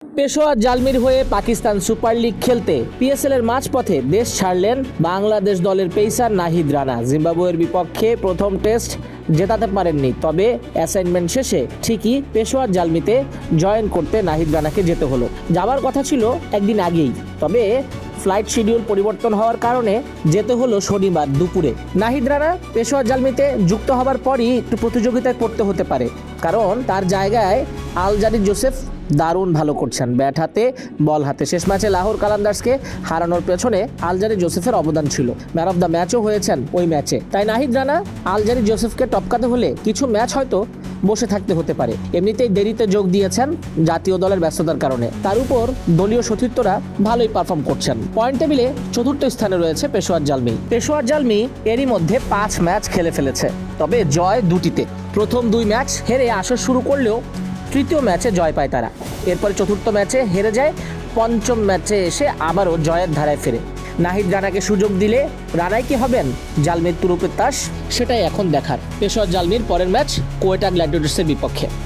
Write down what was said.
পেশোয়ার জালমির হয়ে Pakistan super league খেলতে PSL এর মাঝপথে দেশ ছাড়লেন বাংলাদেশ দলের পেসার নাহিদ রানা। জিম্বাবুয়ের বিপক্ষে প্রথম টেস্ট জেতাতে পারেননি, তবে অ্যাসাইনমেন্ট শেষে ঠিকই পেশোয়ার জালমিতে জয়েন করতে নাহিদ রানাকে যেতে হলো। যাওয়ার কথা ছিল একদিন আগেই, তবে ফ্লাইট শিডিউল পরিবর্তন হওয়ার কারণে যেতে হলো শনিবার দুপুরে। নাহিদ রানা পেশোয়ার জালমিতে যুক্ত হবার পরই একটু প্রতিযোগিতায় করতে হতে পারে, কারণ তার জায়গায় আলজারি জোসেফ দারুণ ভালো করছেন ব্যাট হাতে বল হাতে। শেষ ম্যাচে লাহোর কালান্দার্সকে হারানোর পেছনে আলজারি জোসেফের অবদান ছিল। ম্যান অফ দ্য ম্যাচও হয়েছেন ওই ম্যাচে। তাই নাহিদ রানা আলজারি জোসেফকে টপকাতে হলে কিছু ম্যাচ হয়তো বসে থাকতে হতে পারে। এমনিতেই দেরিতে যোগ দিয়েছেন জাতীয় দলের ব্যস্ততার কারণে, তার উপর দলীয় সতীর্থরা ভালোই পারফর্ম করছেন। পয়েন্ট টেবিলে চতুর্থ স্থানে রয়েছে পেশোয়ার জালমি। পেশোয়ার জালমি এরই মধ্যে 5 ম্যাচ খেলে ফেলেছে, তবে জয় 2টিতে। প্রথম 2 ম্যাচ হেরে আসর শুরু করলেও তৃতীয় ম্যাচে জয় পায় তারা। এরপরে চতুর্থ ম্যাচে হেরে যায়, পঞ্চম ম্যাচে এসে আবারও জয়ের ধারায় ফেরে। নাহিদ রানাকে সুযোগ দিলে রানাই কি হবেন জালমির তুরুপের তাস, সেটাই এখন দেখার। পেশোয়ার জালমির পরের ম্যাচ কোয়েটা গ্ল্যাডিয়েটর্সের বিপক্ষে।